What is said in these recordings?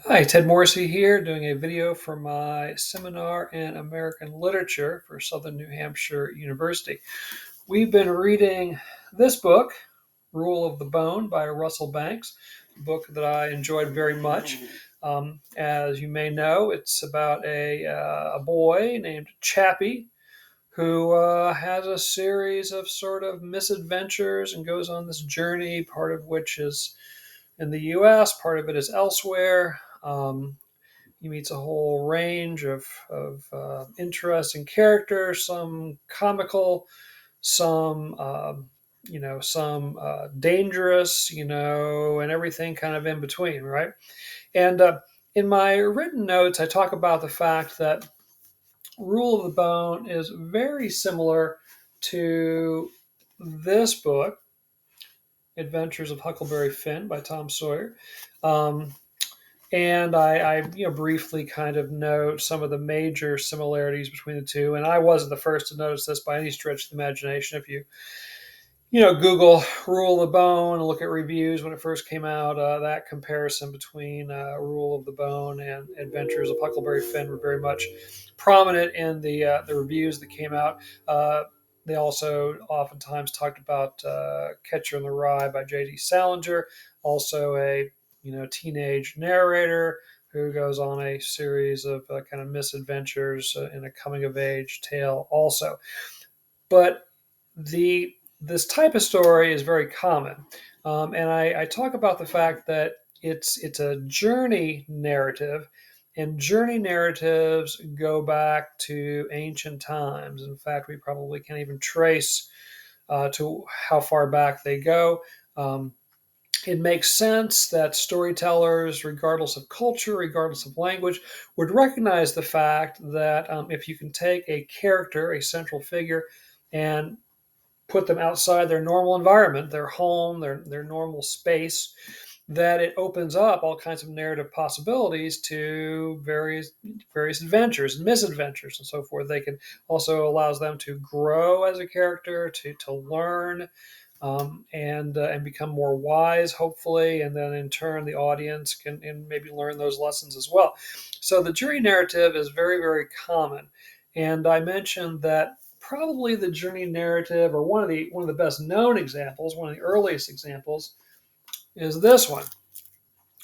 Hi, Ted Morrissey here, doing a video for my seminar in American Literature for Southern New Hampshire University. We've been reading this book, Rule of the Bone by Russell Banks, a book that I enjoyed very much. As you may know, it's about a boy named Chappie who has a series of sort of misadventures and goes on this journey, part of which is in the US, part of it is elsewhere. He meets a whole range of interesting characters, some comical, some dangerous, and everything kind of in between, right? And in my written notes, I talk about the fact that Rule of the Bone is very similar to this book, Adventures of Huckleberry Finn by Tom Sawyer. Um, and I briefly kind of note some of the major similarities between the two. And I wasn't the first to notice this by any stretch of the imagination. If you Google Rule of the Bone and look at reviews when it first came out, that comparison between Rule of the Bone and Adventures of Huckleberry Finn were very much prominent in the reviews that came out. They also oftentimes talked about Catcher in the Rye by J.D. Salinger, also a teenage narrator who goes on a series of kind of misadventures in a coming of age tale also. But this type of story is very common, and I talk about the fact that it's a journey narrative, and journey narratives go back to ancient times. In fact, we probably can't even trace to how far back they go. Um, it makes sense that storytellers, regardless of culture, regardless of language, would recognize the fact that if you can take a character, a central figure, and put them outside their normal environment, their home, their normal space, that it opens up all kinds of narrative possibilities to various adventures and misadventures and so forth. They can also allows them to grow as a character, to learn, and become more wise, hopefully, and then in turn the audience can and maybe learn those lessons as well. So the journey narrative is very, very common, and I mentioned that probably the journey narrative, or one of the best known examples, one of the earliest examples, is this one,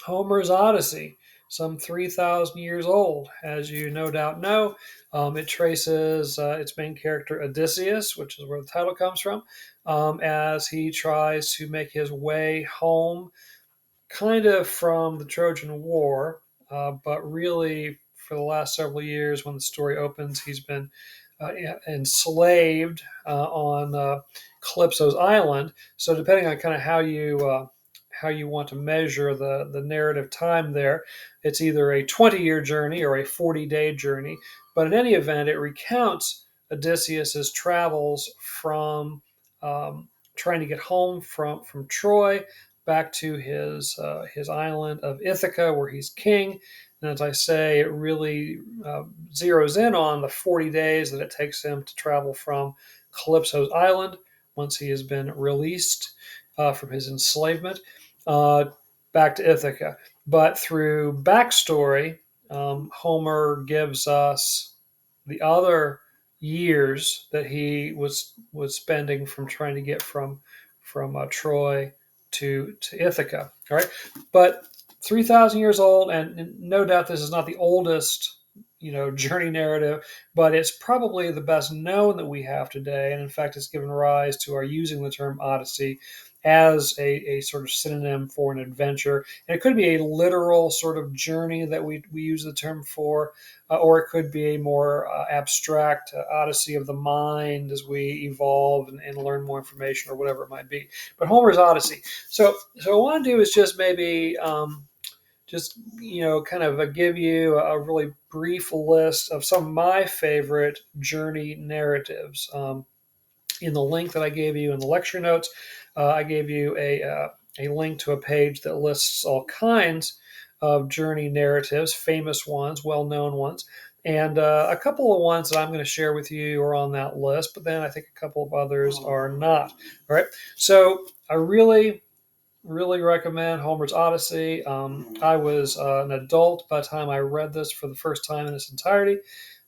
Homer's Odyssey, some 3,000 years old, as you no doubt know. It traces its main character, Odysseus, which is where the title comes from, as he tries to make his way home, kind of from the Trojan War, but really for the last several years when the story opens, he's been enslaved on Calypso's island. So depending on kind of how you want to measure the narrative time there, it's either a 20-year journey or a 40-day journey. But in any event, it recounts Odysseus's travels from trying to get home from Troy back to his island of Ithaca, where he's king. And as I say, it really zeroes in on the 40 days that it takes him to travel from Calypso's island once he has been released from his enslavement uh, back to Ithaca. But through backstory, Homer gives us the other years that he was spending from trying to get from Troy to Ithaca. All right, but 3,000 years old, and no doubt this is not the oldest journey narrative, but it's probably the best known that we have today, and in fact it's given rise to our using the term Odyssey as a sort of synonym for an adventure. And it could be a literal sort of journey that we use the term for, or it could be a more abstract odyssey of the mind as we evolve and learn more information or whatever it might be. But Homer's Odyssey. So what I want to do is just maybe just kind of give you a really brief list of some of my favorite journey narratives. In the link that I gave you in the lecture notes, I gave you a link to a page that lists all kinds of journey narratives, famous ones, well-known ones, and a couple of ones that I'm going to share with you are on that list, but then I think a couple of others are not. All right, so I really Really recommend Homer's Odyssey. I was an adult by the time I read this for the first time in its entirety.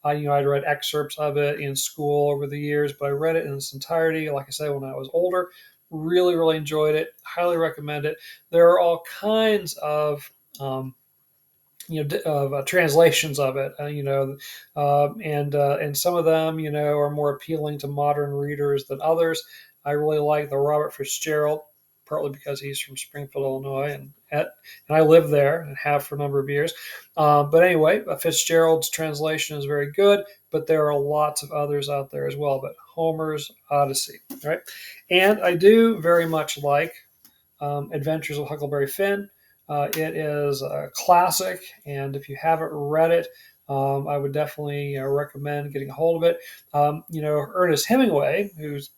I'd read excerpts of it in school over the years, but I read it in its entirety, like I said, when I was older. Really, really enjoyed it. Highly recommend it. There are all kinds of um, translations of it, and some of them, are more appealing to modern readers than others. I really like the Robert Fitzgerald, partly because he's from Springfield, Illinois, and I live there and have for a number of years. But anyway, Fitzgerald's translation is very good, but there are lots of others out there as well. But Homer's Odyssey, right? And I do very much like Adventures of Huckleberry Finn. It is a classic, and if you haven't read it, I would definitely recommend getting a hold of it. Ernest Hemingway, who's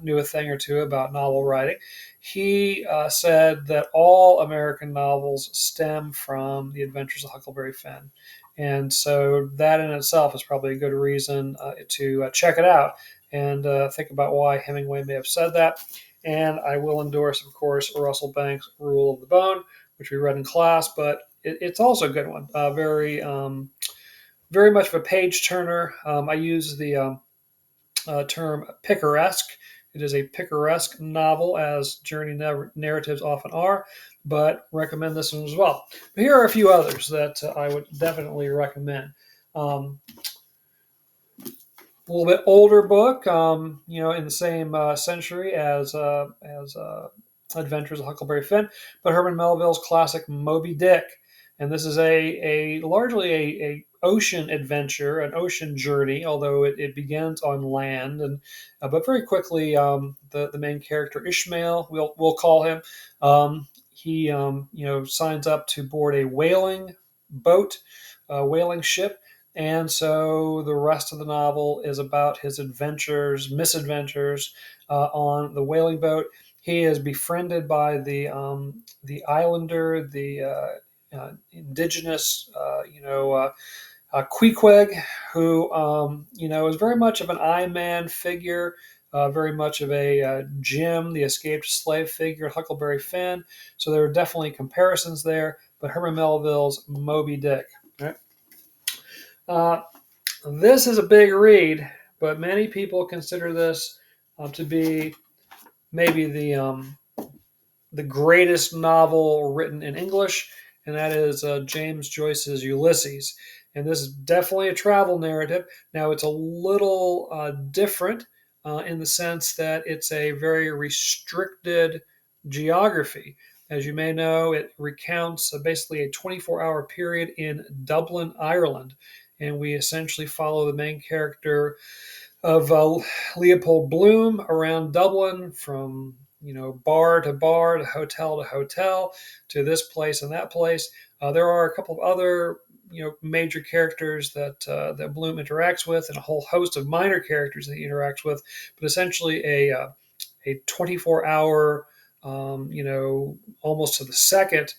knew a thing or two about novel writing, he said that all American novels stem from the Adventures of Huckleberry Finn. And so that in itself is probably a good reason to check it out and think about why Hemingway may have said that. And I will endorse, of course, Russell Banks' Rule of the Bone, which we read in class, but it's also a good one. Very much of a page turner. I use the term picaresque. It is a picaresque novel, as journey narratives often are, but recommend this one as well. But here are a few others that I would definitely recommend. A little bit older book, in the same century as Adventures of Huckleberry Finn, but Herman Melville's classic Moby Dick, and this is a largely a ocean adventure, an ocean journey, although it begins on land, and but very quickly the main character Ishmael, we'll call him, he signs up to board a whaling boat, a whaling ship. And so the rest of the novel is about his adventures, misadventures on the whaling boat. He is befriended by the islander, the indigenous, Queequeg, who is very much of an I Man figure, very much of a Jim, the escaped slave figure, Huckleberry Finn. So there are definitely comparisons there. But Herman Melville's Moby Dick. Right? This is a big read, but many people consider this to be maybe the greatest novel written in English, and that is James Joyce's Ulysses. And this is definitely a travel narrative. Now, it's a little different in the sense that it's a very restricted geography. As you may know, it recounts basically a 24-hour period in Dublin, Ireland. And we essentially follow the main character of Leopold Bloom around Dublin from bar to bar to hotel to this place and that place. There are a couple of other major characters that Bloom interacts with, and a whole host of minor characters that he interacts with. But essentially, a 24-hour, almost to the second.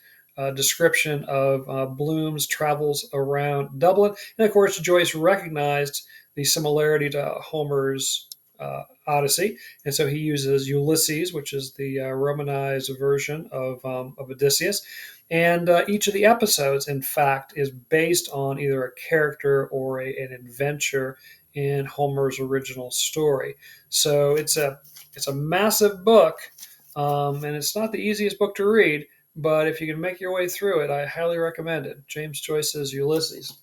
Description of Bloom's travels around Dublin. And of course, Joyce recognized the similarity to Homer's Odyssey, and so he uses Ulysses, which is the Romanized version of Odysseus. And each of the episodes, in fact, is based on either a character or an adventure in Homer's original story. So it's a massive book, and it's not the easiest book to read. But if you can make your way through it, I highly recommend it. James Joyce's Ulysses.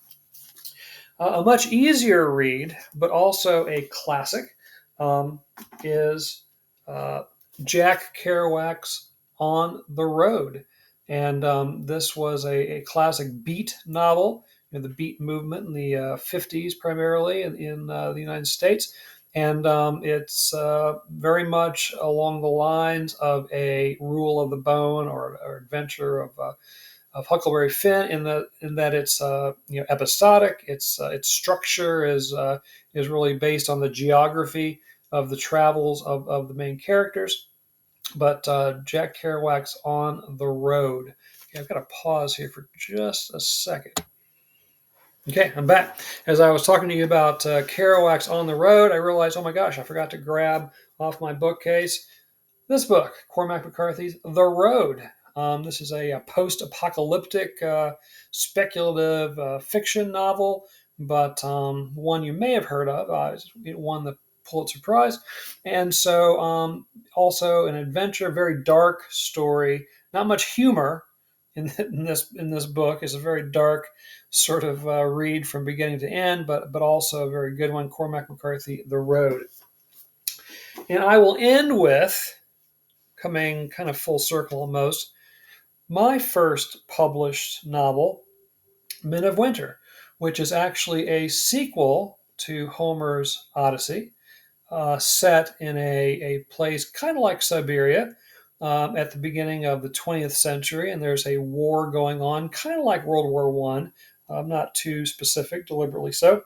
A much easier read, but also a classic, is Jack Kerouac's On the Road. And this was a classic beat novel, the beat movement in the 50s primarily in the United States. And it's very much along the lines of a Rule of the Bone or adventure of Huckleberry Finn in that it's episodic. Its structure is really based on the geography of the travels of the main characters. But Jack Kerouac's On the Road. Okay, I've got to pause here for just a second. Okay, I'm back. As I was talking to you about Kerouac's On the Road, I realized, oh my gosh, I forgot to grab off my bookcase This book, Cormac McCarthy's The Road. This is a post-apocalyptic, speculative fiction novel, but one you may have heard of. It won the Pulitzer Prize, and so also an adventure, very dark story. Not much humor in this book. It's a very dark sort of read from beginning to end, but also a very good one. Cormac McCarthy, The Road, and I will end with, coming kind of full circle almost, my first published novel, Men of Winter, which is actually a sequel to Homer's Odyssey, set in a place kind of like Siberia at the beginning of the 20th century. And there's a war going on, kind of like World War One. I'm not too specific, deliberately so.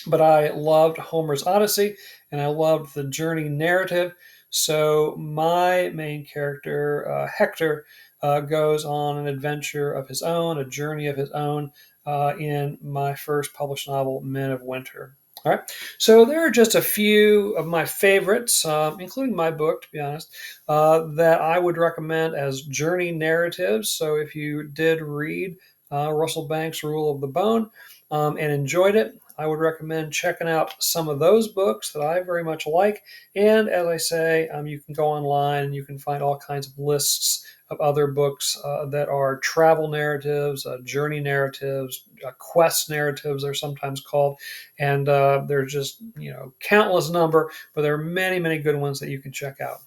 But I loved Homer's Odyssey and I loved the journey narrative. So my main character, Hector, goes on an adventure of his own, a journey of his own in my first published novel, Men of Winter. All right. So there are just a few of my favorites, including my book, to be honest, that I would recommend as journey narratives. So if you did read Russell Banks' Rule of the Bone and enjoyed it, I would recommend checking out some of those books that I very much like. And as I say, you can go online and you can find all kinds of lists of other books that are travel narratives, journey narratives, quest narratives, they're sometimes called. And there's just, countless number, but there are many, many good ones that you can check out.